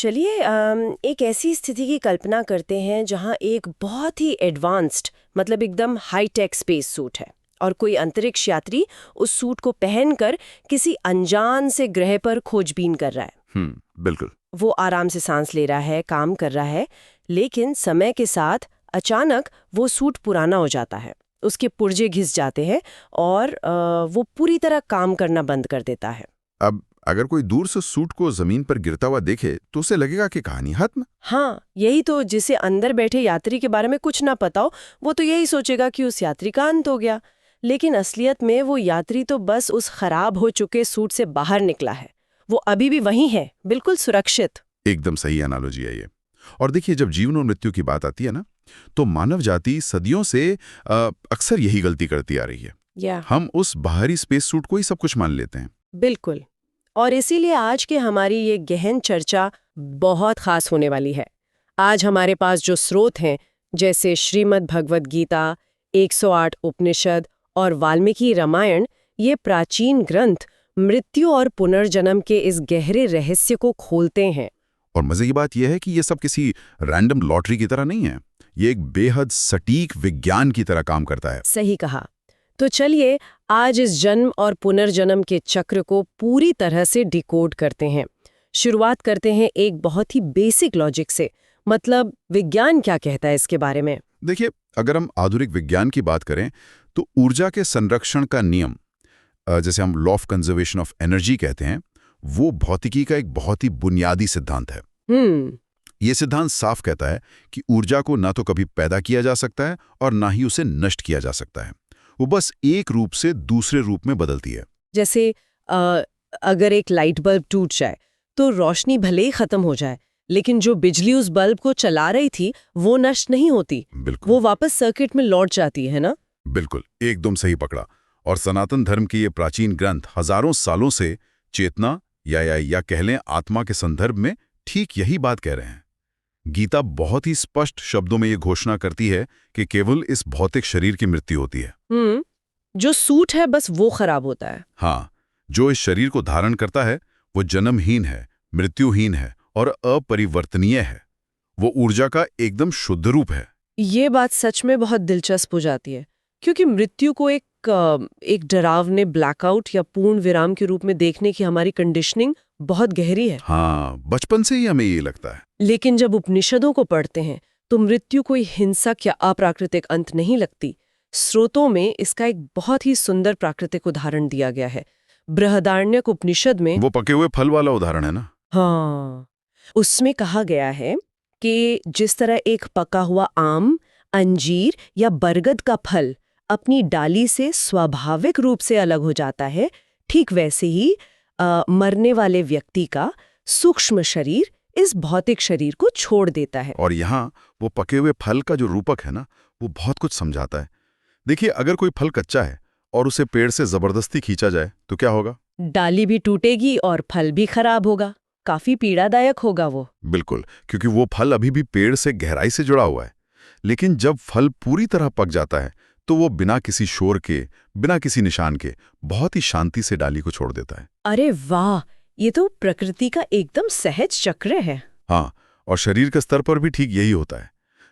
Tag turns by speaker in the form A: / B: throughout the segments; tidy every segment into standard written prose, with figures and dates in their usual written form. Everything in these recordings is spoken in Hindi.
A: चलिए एक ऐसी स्थिति की कल्पना करते हैं जहां एक बहुत ही एडवांस्ड मतलब एकदम हाई टेक स्पेस सूट है और कोई अंतरिक्ष यात्री उस सूट को पहनकर किसी अनजान से ग्रह पर खोजबीन कर रहा है।
B: बिल्कुल।
A: वो आराम से सांस ले रहा है, काम कर रहा है, लेकिन समय के साथ अचानक वो सूट पुराना हो जाता है, उसके पुर्जे घिस जाते हैं और वो पूरी तरह काम करना बंद कर देता है।
B: अब अगर कोई दूर से सूट को जमीन पर गिरता हुआ देखे तो उसे लगेगा कि कहानी खत्म।
A: हाँ, यही तो, जिसे अंदर बैठे यात्री के बारे में कुछ ना पता हो वो तो यही सोचेगा कि उस यात्री का अंत हो गया। लेकिन असलियत में वो यात्री तो बस उस खराब हो चुके सूट से बाहर निकला है। वो अभी भी वहीं है, बिल्कुल सुरक्षित।
B: एकदम सही एनालॉजी है ये। और देखिए, जब जीवन और मृत्यु की बात आती है ना, तो मानव जाति सदियों से अक्सर यही गलती करती आ रही है। हम उस बाहरी स्पेस सूट को ही सब कुछ मान लेते हैं।
A: बिल्कुल। और इसीलिए आज की हमारी ये गहन चर्चा बहुत खास होने वाली है। आज हमारे पास जो स्रोत हैं, जैसे श्रीमद् भगवद गीता, 108 उपनिषद और वाल्मीकि रामायण, ये प्राचीन ग्रंथ मृत्यु और पुनर्जन्म के इस गहरे रहस्य को खोलते हैं।
B: और मजे की बात यह है कि ये सब किसी रैंडम लॉटरी की तरह नहीं है। ये एक बेहद सटीक विज्ञान की तरह काम करता है।
A: सही कहा। तो चलिए आज इस जन्म और पुनर्जन्म के चक्र को पूरी तरह से डिकोड करते हैं। शुरुआत करते हैं एक बहुत ही बेसिक लॉजिक से, मतलब विज्ञान क्या कहता है इसके बारे में।
B: देखिए, अगर हम आधुनिक विज्ञान की बात करें तो ऊर्जा के संरक्षण का नियम, जैसे हम law of conservation of energy कहते हैं, वो भौतिकी का एक बहुत ही बुनियादी सिद्धांत है। ये सिद्धांत साफ कहता है कि ऊर्जा को ना तो कभी पैदा किया जा सकता है और ना ही उसे नष्ट किया जा सकता है। वो बस एक रूप से दूसरे रूप में बदलती है।
A: जैसे अगर एक लाइट बल्ब टूट जाए तो रोशनी भले ही खत्म हो जाए, लेकिन जो बिजली उस बल्ब को चला रही थी वो नष्ट नहीं होती।
B: बिल्कुल।
A: वो वापस सर्किट में लौट जाती है ना।
B: बिल्कुल, एकदम सही पकड़ा। और सनातन धर्म के ये प्राचीन ग्रंथ हजारों सालों से चेतना या कह लें आत्मा के संदर्भ में ठीक यही बात कह रहे हैं। गीता बहुत ही स्पष्ट शब्दों में ये घोषणा करती है कि केवल इस भौतिक शरीर की मृत्यु होती है।
A: जो सूट है बस वो खराब होता है।
B: हाँ, जो इस शरीर को धारण करता है वो जन्महीन है, मृत्युहीन है और अपरिवर्तनीय है। वो ऊर्जा का एकदम शुद्ध रूप है।
A: ये बात सच में बहुत दिलचस्प हो जाती है, क्योंकि मृत्यु को एक डरावने ब्लैकआउट या पूर्ण विराम के रूप में देखने की हमारी कंडीशनिंग बहुत गहरी है।
B: हाँ, बचपन से ही हमें ये लगता है।
A: लेकिन जब उपनिषदों को पढ़ते हैं तो मृत्यु कोई हिंसक या अप्राकृतिक अंत नहीं लगती। स्रोतों में इसका एक बहुत ही सुंदर प्राकृतिक उदाहरण दिया गया है। बृहदारण्यक उपनिषद में
B: वो पके हुए फल वाला उदाहरण है ना।
A: हाँ, उसमें कहा गया है कि जिस तरह एक पका हुआ आम, अंजीर या बरगद का फल अपनी डाली से स्वाभाविक रूप से अलग हो जाता है, ठीक वैसे ही मरने वाले व्यक्ति का सूक्ष्म शरीर इस भौतिक शरीर को छोड़ देता है।
B: और यहाँ वो पके हुए फल का जो रूपक है ना, वो बहुत कुछ समझाता है। देखिए, अगर कोई फल कच्चा है और उसे पेड़ से जबरदस्ती खींचा जाए तो क्या होगा?
A: डाली भी टूटेगी और फल भी खराब होगा। काफी पीड़ादायक होगा वो।
B: बिल्कुल, क्योंकि वो फल अभी भी पेड़ से गहराई से जुड़ा हुआ है। लेकिन जब फल पूरी तरह पक जाता है तो वो बिना किसी शोर के, बिना किसी निशान के बहुत ही शांति से डाली को छोड़ देता है।
A: अरे वाह, ये तो प्रकृति का एकदम सहज चक्र है।
B: हाँ, और शरीर के स्तर पर भी ठीक यही होता है।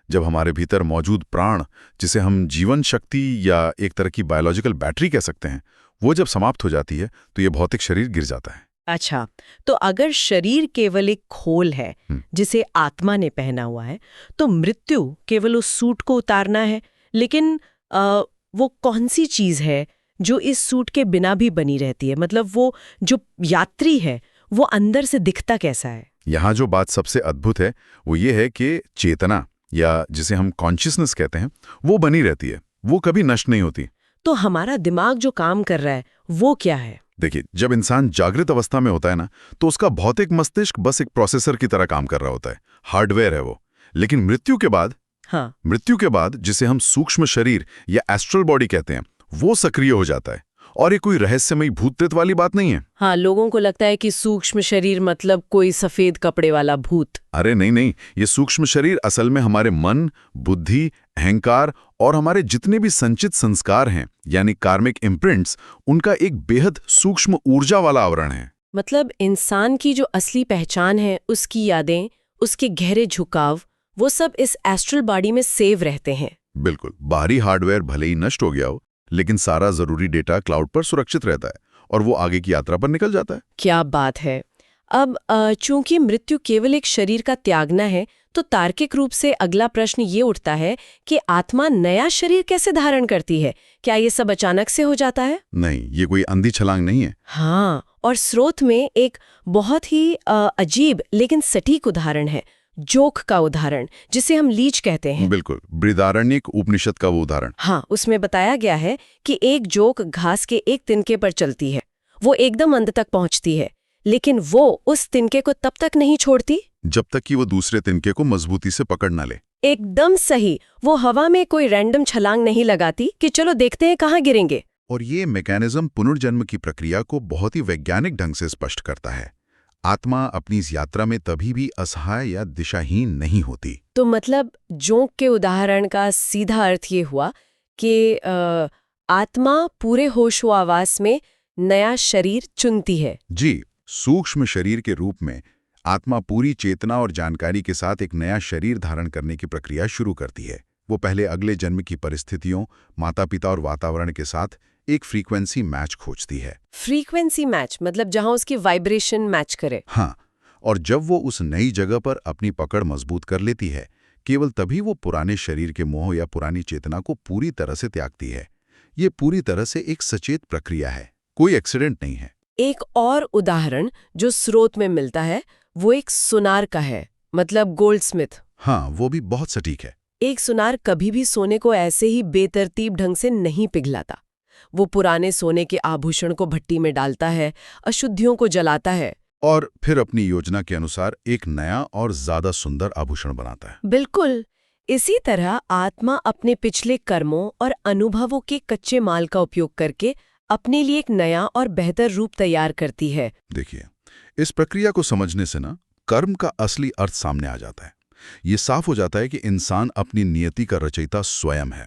B: जब हमारे भीतर मौजूद प्राण, जिसे हम जीवन शक्ति या एक तरह की बायोलॉजिकल बैटरी कह सकते हैं, वो जब समाप्त हो जाती है तो ये भौतिक शरीर गिर जाता है।
A: अच्छा, तो अगर शरीर केवल एक खोल है जिसे आत्मा ने पहना हुआ है, तो मृत्यु केवल उस सूट को उतारना है। लेकिन वो कौन सी चीज है जो इस सूट के बिना भी बनी रहती है? मतलब वो जो यात्री है वो अंदर से दिखता कैसा है?
B: यहाँ जो बात सबसे अद्भुत है वो ये है कि चेतना, या जिसे हम कॉन्शियसनेस कहते हैं, वो बनी रहती है, वो कभी नष्ट नहीं होती।
A: तो हमारा दिमाग जो काम कर रहा है वो क्या है?
B: देखिए, जब इंसान जागृत अवस्था में होता है ना, तो उसका भौतिक मस्तिष्क बस एक प्रोसेसर की तरह काम कर रहा होता है, हार्डवेयर है वो। लेकिन मृत्यु के बाद जिसे हम सूक्ष्म शरीर या एस्ट्रल बॉडी कहते हैं, वो सक्रिय हो जाता है। और ये कोई रहस्यमयी भूत प्रेत वाली बात नहीं है।
A: हाँ, लोगों को लगता है कि सूक्ष्म शरीर मतलब कोई सफेद कपड़े वाला भूत।
B: अरे नहीं, ये सूक्ष्म शरीर असल में हमारे मन, बुद्धि, अहंकार और हमारे जितने भी संचित संस्कार हैं, यानी कार्मिक इम्प्रिंट्स, उनका एक बेहद सूक्ष्म ऊर्जा वाला आवरण है।
A: मतलब इंसान की जो असली पहचान है, उसकी यादें, उसके गहरे झुकाव, वो सब इस एस्ट्रल बॉडी में सेव रहते हैं।
B: बिल्कुल, बाहरी हार्डवेयर भले ही नष्ट हो गया हो, लेकिन सारा जरूरी डेटा क्लाउड पर सुरक्षित रहता है और वो आगे की यात्रा पर निकल जाता है।
A: क्या बात है। अब चूंकि मृत्यु केवल एक शरीर का त्यागना है, तो तार्किक रूप से अगला प्रश्न ये उठता है कि आत्मा नया शरीर कैसे धारण करती है? क्या ये सब अचानक से हो जाता है?
B: नहीं, ये कोई अंधी छलांग नहीं है।
A: हाँ, और स्रोत में एक बहुत ही अजीब लेकिन सटीक उदाहरण है, जोक का उदाहरण, जिसे हम लीच कहते हैं।
B: बिल्कुल, बृहदारण्यक उपनिषद का वो उदाहरण।
A: हाँ, उसमें बताया गया है कि एक जोक घास के एक तिनके पर चलती है। वो एकदम अंत तक पहुंचती है, लेकिन वो उस तिनके को तब तक नहीं छोड़ती
B: जब तक कि वो दूसरे तिनके को मजबूती से पकड़ न ले।
A: एकदम सही। वो हवा में कोई रैंडम छलांग नहीं लगाती कि चलो देखते हैं कहाँ गिरेंगे।
B: और ये मैकेनिज्म पुनर्जन्म की प्रक्रिया को बहुत ही वैज्ञानिक ढंग से स्पष्ट करता है। आत्मा अपनी इस यात्रा में तभी भी असहाय या दिशाहीन नहीं होती।
A: तो मतलब जोक के उदाहरण का सीधा अर्थ ये हुआ कि आत्मा पूरे होशो आवास में नया शरीर चुनती है।
B: जी, सूक्ष्म शरीर के रूप में आत्मा पूरी चेतना और जानकारी के साथ एक नया शरीर धारण करने की प्रक्रिया शुरू करती है। वो पहले अगले जन्म की परिस्थितियों, माता पिता और वातावरण के साथ एक फ्रीक्वेंसी मैच खोजती है।
A: फ्रीक्वेंसी मैच मतलब जहां उसकी वाइब्रेशन मैच करे।
B: हाँ, और जब वो उस नई जगह पर अपनी पकड़ मजबूत कर लेती है, केवल तभी वो पुराने शरीर के मोह या पुरानी चेतना को पूरी तरह से त्यागती है। ये पूरी तरह से एक सचेत प्रक्रिया है, कोई एक्सीडेंट नहीं है।
A: एक और उदाहरण जो स्रोत में मिलता है वो एक सुनार का है, मतलब गोल्डस्मिथ।
B: हाँ, वो भी बहुत सटीक है।
A: एक सुनार कभी भी सोने को ऐसे ही बेतरतीब ढंग से नहीं पिघलाता। वो पुराने सोने के आभूषण को भट्टी में डालता है, अशुद्धियों को जलाता है
B: और फिर अपनी योजना के अनुसार एक नया और ज्यादा सुंदर आभूषण बनाता है।
A: बिल्कुल। इसी तरह आत्मा अपने पिछले कर्मों और अनुभवों के कच्चे माल का उपयोग करके अपने लिए एक नया और बेहतर रूप तैयार करती है।
B: देखिए, इस प्रक्रिया को समझने से ना कर्म का असली अर्थ सामने आ जाता है। ये साफ हो जाता है कि इंसान अपनी नियति का रचयिता स्वयं है।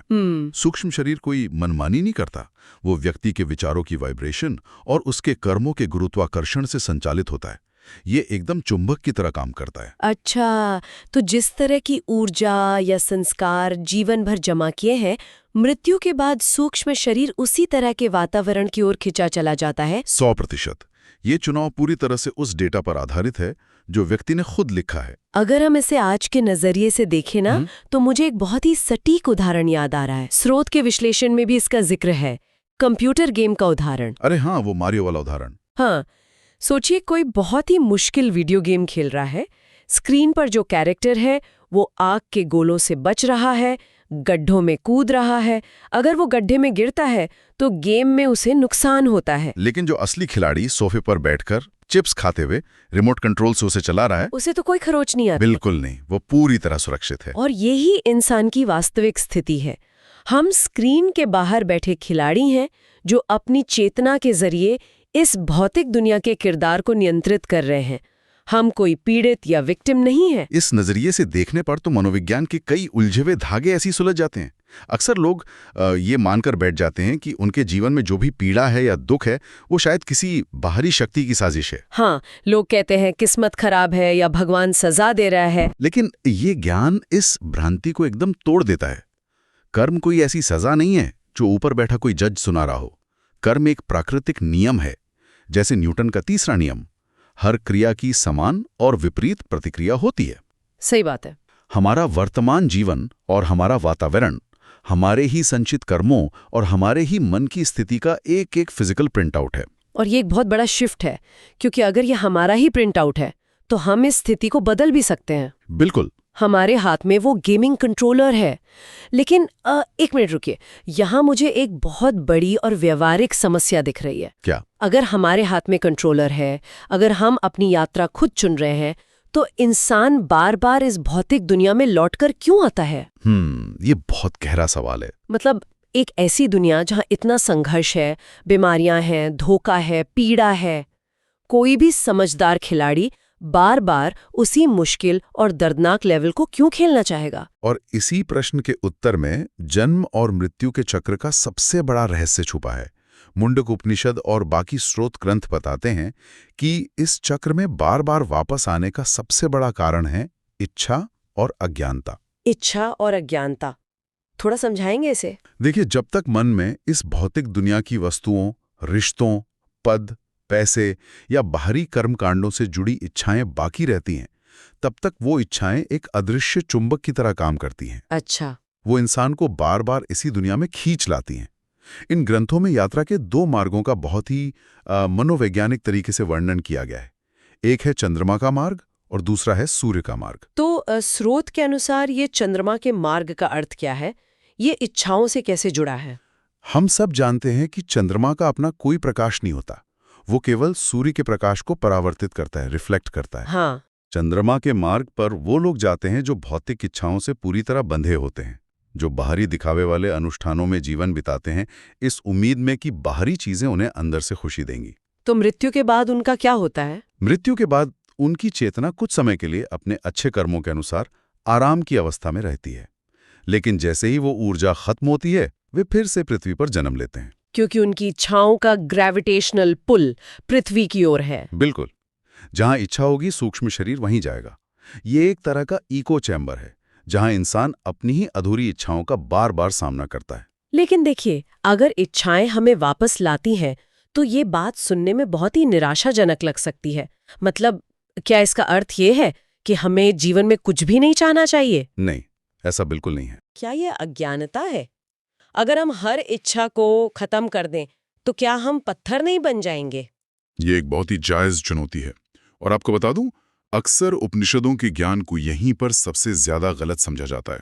B: सूक्ष्म शरीर कोई मनमानी नहीं करता, वो व्यक्ति के विचारों की वाइब्रेशन और उसके कर्मों के गुरुत्वाकर्षण से संचालित होता है। ये एकदम चुंबक की तरह काम करता है।
A: अच्छा, तो जिस तरह की ऊर्जा या संस्कार जीवन भर जमा किए हैं, मृत्यु के बाद सूक्ष्म शरीर उसी तरह के वातावरण की ओर खिंचा चला जाता है।
B: 100%। ये चुनाव पूरी तरह से उस डेटा पर आधारित है जो व्यक्ति ने खुद लिखा है।
A: अगर हम इसे आज के नजरिए से देखें ना, तो मुझे एक बहुत ही सटीक उदाहरण याद आ रहा है। स्रोत के विश्लेषण में भी इसका जिक्र है, कंप्यूटर गेम का उदाहरण।
B: अरे हाँ, वो मारियो वाला उदाहरण।
A: हाँ, सोचिए कोई बहुत ही मुश्किल वीडियो गेम खेल रहा है। स्क्रीन पर जो कैरेक्टर है वो आग के गोलों से बच रहा है, गड्ढों में कूद रहा है। अगर वो गड्ढे में गिरता है तो गेम में उसे नुकसान होता है।
B: लेकिन जो असली खिलाड़ी सोफे पर बैठकर चिप्स खाते हुए रिमोट कंट्रोल से उसे चला रहा है,
A: उसे तो कोई खरोच नहीं आती।
B: बिल्कुल नहीं, वो पूरी तरह सुरक्षित है।
A: और यही इंसान की वास्तविक स्थिति है। हम स्क्रीन के बाहर बैठे खिलाड़ी हैं जो अपनी चेतना के जरिए इस भौतिक दुनिया के किरदार को नियंत्रित कर रहे हैं। हम कोई पीड़ित या विक्टिम नहीं है।
B: इस नजरिए से देखने पर तो मनोविज्ञान के कई उलझे हुए धागे ऐसी सुलझ जाते हैं। अक्सर लोग ये मानकर बैठ जाते हैं कि उनके जीवन में जो भी पीड़ा है या दुख है वो शायद किसी बाहरी शक्ति की साजिश है।
A: हाँ, लोग कहते हैं किस्मत खराब है या भगवान सजा दे रहा है।
B: लेकिन ये ज्ञान इस भ्रांति को एकदम तोड़ देता है। कर्म कोई ऐसी सजा नहीं है जो ऊपर बैठा कोई जज सुना रहा हो। कर्म एक प्राकृतिक नियम है, जैसे न्यूटन का तीसरा नियम, हर क्रिया की समान और विपरीत प्रतिक्रिया होती है।
A: सही बात है।
B: हमारा वर्तमान जीवन और हमारा वातावरण हमारे ही संचित कर्मों और हमारे ही मन की स्थिति का एक एक फिजिकल प्रिंट आउट है।
A: और ये एक बहुत बड़ा शिफ्ट है, क्योंकि अगर ये हमारा ही प्रिंट आउट है तो हम इस स्थिति को बदल भी सकते हैं।
B: बिल्कुल।
A: हमारे हाथ में वो गेमिंग कंट्रोलर है। लेकिन एक मिनट रुकिए, यहाँ मुझे एक बहुत बड़ी और व्यवहारिक समस्या दिख रही है।
B: क्या?
A: अगर हमारे हाथ में कंट्रोलर है, अगर हम अपनी यात्रा खुद चुन रहे हैं, तो इंसान बार बार इस भौतिक दुनिया में लौटकर क्यों आता है?
B: ये बहुत गहरा सवाल है।
A: मतलब एक ऐसी दुनिया जहाँ इतना संघर्ष है, बीमारियां हैं, धोखा है, पीड़ा है, कोई भी समझदार खिलाड़ी बार बार उसी मुश्किल और दर्दनाक लेवल को क्यों खेलना चाहेगा?
B: और इसी प्रश्न के उत्तर में जन्म और मृत्यु के चक्र का सबसे बड़ा रहस्य छुपा है। मुंडक उपनिषद और बाकी स्रोत ग्रंथ बताते हैं कि इस चक्र में बार बार वापस आने का सबसे बड़ा कारण है इच्छा और अज्ञानता।
A: इच्छा और अज्ञानता, थोड़ा समझाएंगे इसे?
B: देखिए, जब तक मन में इस भौतिक दुनिया की वस्तुओं, रिश्तों, पद, पैसे या बाहरी कर्मकांडों से जुड़ी इच्छाएं बाकी रहती हैं, तब तक वो इच्छाएं एक अदृश्य चुंबक की तरह काम करती हैं।
A: अच्छा।
B: वो इंसान को बार बार इसी दुनिया में खींच लाती हैं। इन ग्रंथों में यात्रा के दो मार्गों का बहुत ही मनोवैज्ञानिक तरीके से वर्णन किया गया है। एक है चंद्रमा का मार्ग और दूसरा है सूर्य का मार्ग।
A: तो स्रोत के अनुसार ये चंद्रमा के मार्ग का अर्थ क्या है? ये इच्छाओं से कैसे जुड़ा है?
B: हम सब जानते हैं कि चंद्रमा का अपना कोई प्रकाश नहीं होता, वो केवल सूर्य के प्रकाश को परावर्तित करता है, रिफ्लेक्ट करता है।
A: हाँ।
B: चंद्रमा के मार्ग पर वो लोग जाते हैं जो भौतिक इच्छाओं से पूरी तरह बंधे होते हैं, जो बाहरी दिखावे वाले अनुष्ठानों में जीवन बिताते हैं, इस उम्मीद में कि बाहरी चीजें उन्हें अंदर से खुशी देंगी।
A: तो मृत्यु के बाद उनका क्या होता है?
B: मृत्यु के बाद उनकी चेतना कुछ समय के लिए अपने अच्छे कर्मों के अनुसार आराम की अवस्था में रहती है, लेकिन जैसे ही वो ऊर्जा खत्म होती है, वे फिर से पृथ्वी पर जन्म लेते हैं।
A: क्योंकि उनकी इच्छाओं का ग्रेविटेशनल पुल पृथ्वी की ओर है।
B: बिल्कुल, जहां इच्छा होगी सूक्ष्म शरीर वहीं जाएगा। ये एक तरह का इको चैम्बर है, जहां इंसान अपनी ही अधूरी इच्छाओं का बार बार सामना करता है।
A: लेकिन देखिए, अगर इच्छाएं हमें वापस लाती हैं, तो ये बात सुनने में बहुत ही निराशाजनक लग सकती है। मतलब, क्या इसका अर्थ ये है कि हमें जीवन में कुछ भी नहीं चाहना चाहिए?
B: नहीं, ऐसा बिल्कुल नहीं है।
A: क्या ये अज्ञानता है? अगर हम हर इच्छा को खत्म कर दें, तो क्या हम पत्थर नहीं बन जाएंगे?
B: ये एक बहुत ही जायज चुनौती है, और आपको बता दूं, अक्सर उपनिषदों के ज्ञान को यहीं पर सबसे ज्यादा गलत समझा जाता है।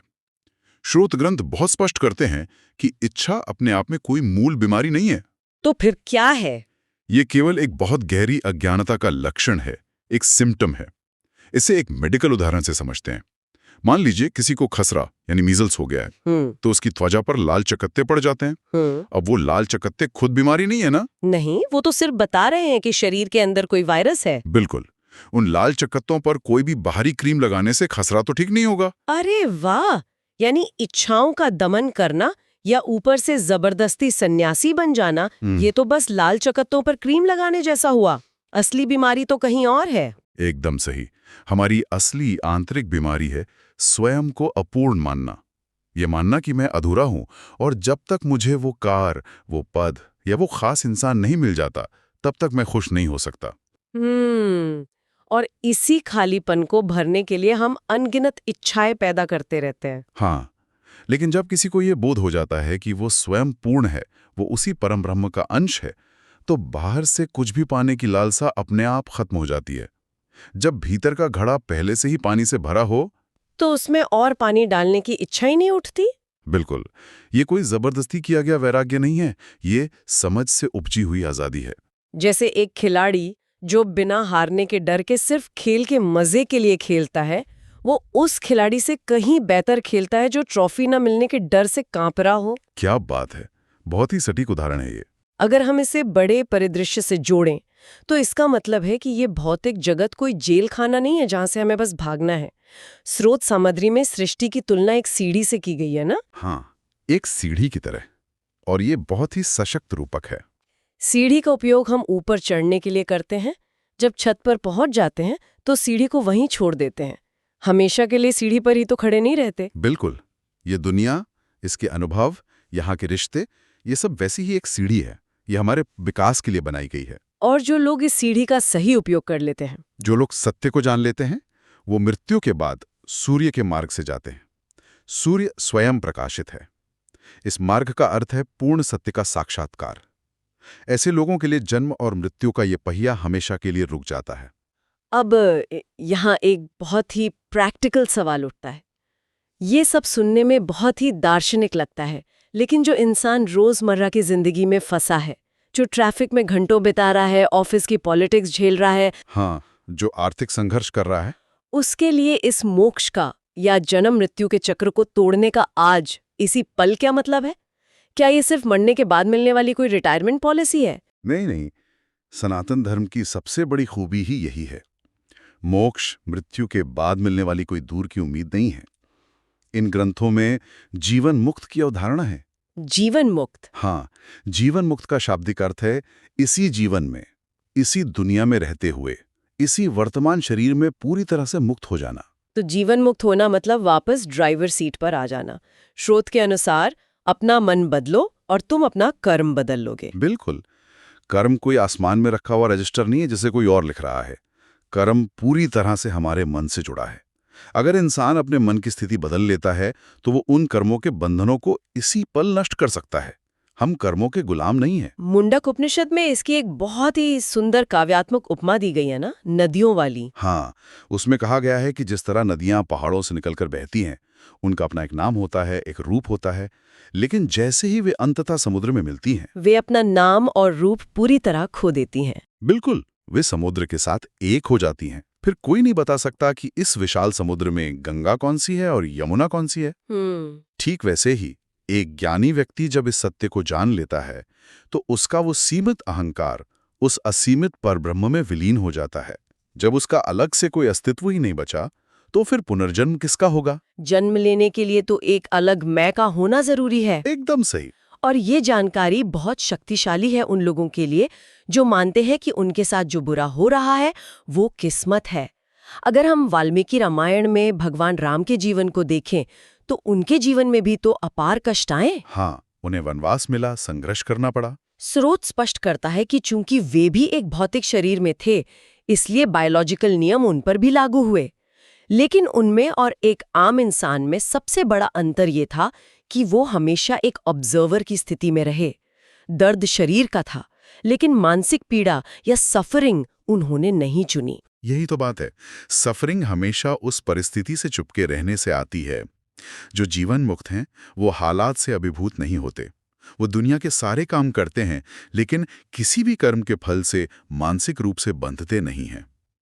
B: स्रोत ग्रंथ बहुत स्पष्ट करते हैं कि इच्छा अपने आप में कोई मूल बीमारी नहीं है।
A: तो फिर क्या है?
B: ये केवल एक बहुत गहरी अज्ञानता का लक्षण है, एक सिम्टम है। इसे एक मेडिकल उदाहरण से समझते हैं। मान लीजिए किसी को खसरा यानी मीजल्स हो गया है, तो उसकी त्वचा पर लाल चकत्ते पड़ जाते हैं। अब वो लाल चकत्ते खुद बीमारी नहीं है ना?
A: नहीं, वो तो सिर्फ बता रहे हैं कि शरीर के अंदर कोई वायरस है।
B: बिल्कुल। उन लाल चकत्तों पर कोई भी बाहरी क्रीम लगाने से खसरा तो ठीक नहीं होगा।
A: अरे वाह! यानी इच्छाओं का दमन करना या ऊपर से जबरदस्ती सन्यासी बन जाना, ये तो बस लाल चकत्तों पर क्रीम लगाने जैसा हुआ। असली बीमारी तो कहीं और है।
B: एकदम सही। हमारी असली आंतरिक बीमारी है स्वयं को अपूर्ण मानना। ये मानना कि मैं अधूरा हूं, और जब तक मुझे वो कार, वो पद या वो खास इंसान नहीं मिल जाता, तब तक मैं खुश नहीं हो सकता।
A: और इसी खालीपन को भरने के लिए हम अनगिनत इच्छाएं पैदा करते रहते हैं।
B: हाँ, लेकिन जब किसी को ये बोध हो जाता है कि वो स्वयं पूर्ण है, वो उसी परम ब्रह्म का अंश है, तो बाहर से कुछ भी पाने की लालसा अपने आप खत्म हो जाती है। जब भीतर का घड़ा पहले से ही पानी से भरा हो,
A: तो उसमें और पानी डालने की इच्छा ही नहीं उठती।
B: बिल्कुल। ये कोई जबरदस्ती किया गया वैराग्य नहीं है, ये समझ से उपजी हुई आजादी है।
A: जैसे एक खिलाड़ी जो बिना हारने के डर के सिर्फ खेल के मजे के लिए खेलता है, वो उस खिलाड़ी से कहीं बेहतर खेलता है जो ट्रॉफी न मिलने के डर से कांप रहा हो।
B: क्या बात है, बहुत ही सटीक उदाहरण है ये।
A: अगर हम इसे बड़े परिदृश्य से जोड़ें, तो इसका मतलब है कि ये भौतिक जगत कोई जेल खाना नहीं है जहां से हमें बस भागना है। स्रोत सामग्री में सृष्टि की तुलना एक सीढ़ी से की गई है ना?
B: हाँ, एक सीढ़ी की तरह, और ये बहुत ही सशक्त रूपक है।
A: सीढ़ी का उपयोग हम ऊपर चढ़ने के लिए करते हैं। जब छत पर पहुंच जाते हैं तो सीढ़ी को वहीं छोड़ देते हैं। हमेशा के लिए सीढ़ी पर ही तो खड़े नहीं रहते।
B: बिल्कुल। ये दुनिया, इसके अनुभव, यहाँ के रिश्ते, ये सब वैसी ही एक सीढ़ी है। ये हमारे विकास के लिए बनाई गई है।
A: और जो लोग इस सीढ़ी का सही उपयोग कर लेते हैं,
B: जो लोग सत्य को जान लेते हैं, वो मृत्यु के बाद सूर्य के मार्ग से जाते हैं। सूर्य स्वयं प्रकाशित है। इस मार्ग का अर्थ है पूर्ण सत्य का साक्षात्कार। ऐसे लोगों के लिए जन्म और मृत्यु का ये पहिया हमेशा के लिए रुक जाता है।
A: अब यहाँ एक बहुत ही प्रैक्टिकल सवाल उठता है। ये सब सुनने में बहुत ही दार्शनिक लगता है, लेकिन जो इंसान रोजमर्रा की जिंदगी में फंसा है, जो ट्रैफिक में घंटों बिता रहा है, ऑफिस की पॉलिटिक्स झेल रहा है,
B: हाँ, जो आर्थिक संघर्ष कर रहा है,
A: उसके लिए इस मोक्ष का या जन्म मृत्यु के चक्र को तोड़ने का आज, इसी पल क्या मतलब है? क्या ये सिर्फ मरने के बाद मिलने वाली कोई रिटायरमेंट पॉलिसी है?
B: नहीं। सनातन धर्म की सबसे बड़ी खूबी ही यही है। मोक्ष मृत्यु के बाद मिलने वाली कोई दूर की उम्मीद नहीं है। इन ग्रंथों में जीवन मुक्त की अवधारणा है,
A: जीवन मुक्त।
B: हाँ, जीवन मुक्त का शाब्दिक अर्थ है इसी जीवन में, इसी दुनिया में रहते हुए, इसी वर्तमान शरीर में पूरी तरह से मुक्त हो जाना।
A: तो जीवन मुक्त होना मतलब वापस ड्राइवर सीट पर आ जाना। स्रोत के अनुसार अपना मन बदलो और तुम अपना कर्म बदल लोगे।
B: बिल्कुल। कर्म कोई आसमान में रखा हुआ रजिस्टर नहीं है जिसे कोई और लिख रहा है। कर्म पूरी तरह से हमारे मन से जुड़ा है। अगर इंसान अपने मन की स्थिति बदल लेता है तो वो उन कर्मों के बंधनों को इसी पल नष्ट कर सकता है। हम कर्मों के गुलाम नहीं हैं।
A: मुंडक उपनिषद में इसकी एक बहुत ही सुंदर काव्यात्मक उपमा दी गई है ना, नदियों वाली।
B: हाँ, उसमें कहा गया है कि जिस तरह नदियां पहाड़ों से निकलकर बहती हैं, उनका अपना एक नाम होता है, एक रूप होता है, लेकिन जैसे ही वे अंततः समुद्र में मिलती हैं,
A: वे अपना नाम और रूप पूरी तरह खो देती हैं।
B: बिल्कुल, वे समुद्र के साथ एक हो जाती हैं। फिर कोई नहीं बता सकता कि इस विशाल समुद्र में गंगा कौन सी है और यमुना कौन सी है। ठीक वैसे ही एक ज्ञानी व्यक्ति जब इस सत्य को जान लेता है तो उसका वो सीमित अहंकार उस असीमित परब्रह्म में विलीन हो जाता है। जब उसका अलग से कोई अस्तित्व ही नहीं बचा तो फिर पुनर्जन्म किसका होगा?
A: जन्म लेने के लिए तो एक अलग मैं का होना जरूरी है।
B: एकदम सही।
A: और ये जानकारी बहुत शक्तिशाली है उन लोगों के लिए जो मानते हैं कि उनके साथ जो बुरा हो रहा है वो किस्मत है। अगर हम वाल्मीकि रामायण में भगवान राम के जीवन को देखें तो उनके जीवन में भी तो अपार कष्ट आए।
B: हाँ, उन्हें वनवास मिला, संघर्ष करना पड़ा।
A: स्रोत स्पष्ट करता है कि चूंकि वे भी एक भौतिक शरीर में थे, इसलिए बायोलॉजिकल नियम उन पर भी लागू हुए। लेकिन उनमें और एक आम इंसान में सबसे बड़ा अंतर ये था कि वो हमेशा एक ऑब्जर्वर की स्थिति में रहे। दर्द शरीर का था, लेकिन मानसिक पीड़ा या सफरिंग उन्होंने नहीं चुनी।
B: यही तो बात है। सफरिंग हमेशा उस परिस्थिति से चुपके रहने से आती है। जो जीवन मुक्त हैं, वो हालात से अभिभूत नहीं होते। वो दुनिया के सारे काम करते हैं, लेकिन किसी भी कर्म के फल से मानसिक रूप से बंधते नहीं हैं।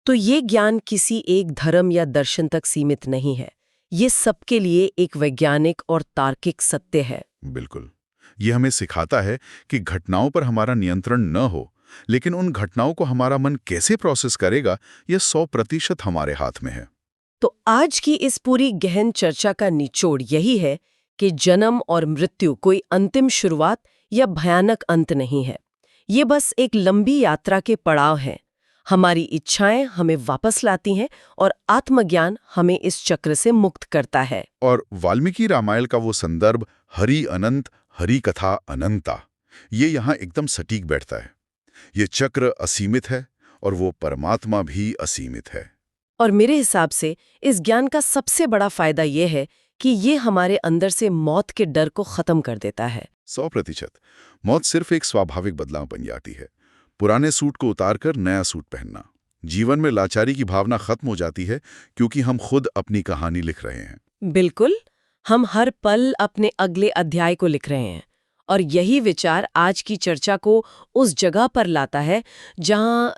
A: तो ये ज्ञान किसी एक धर्म या दर्शन तक सीमित नहीं है। ये सबके लिए एक वैज्ञानिक और तार्किक सत्य है।
B: बिल्कुल। ये हमें सिखाता है कि घटनाओं पर हमारा नियंत्रण न हो, लेकिन उन घटनाओं को हमारा मन कैसे प्रोसेस करेगा, यह 100% हमारे हाथ में है।
A: तो आज की इस पूरी गहन चर्चा का निचोड़ यही है कि जन्म और मृत्यु कोई अंतिम शुरुआत या भयानक अंत नहीं है। ये बस एक लंबी यात्रा के पड़ाव हैं। हमारी इच्छाएं हमें वापस लाती हैं और आत्मज्ञान हमें इस चक्र से मुक्त करता है।
B: और वाल्मीकि रामायण का वो संदर्भ हरि अनंत, हरि कथा अनंता, ये यहाँ एकदम सटीक बैठता है। ये चक्र असीमित है और वो परमात्मा भी असीमित है।
A: और मेरे हिसाब से इस ज्ञान का सबसे बड़ा फायदा ये है कि ये हमारे अंदर से मौत के डर को खत्म कर देता है।
B: 100%। मौत सिर्फ एक स्वाभाविक बदलाव बन जाती है। पुराने सूट को उतारकर नया सूट पहनना। जीवन में लाचारी की भावना खत्म हो जाती है क्योंकि हम खुद अपनी कहानी लिख रहे हैं।
A: बिल्कुल, हम हर पल अपने अगले अध्याय को लिख रहे हैं। और यही विचार आज की चर्चा को उस जगह पर लाता है जहां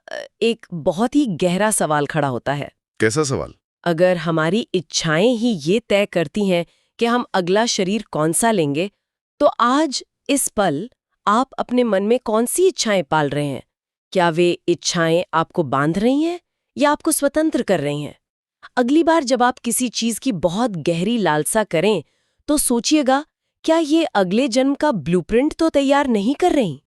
A: एक बहुत ही गहरा सवाल खड़ा होता है।
B: कैसा सवाल?
A: अगर हमारी इच्छाएं ही ये तय करती हैं कि हम अगला शरीर कौन सा लेंगे, तो आज इस पल आप अपने मन में कौन सी इच्छाएं पाल रहे हैं? क्या वे इच्छाएं आपको बांध रही हैं या आपको स्वतंत्र कर रही हैं? अगली बार जब आप किसी चीज की बहुत गहरी लालसा करें, तो सोचिएगा, क्या ये अगले जन्म का ब्लूप्रिंट तो तैयार नहीं कर रही?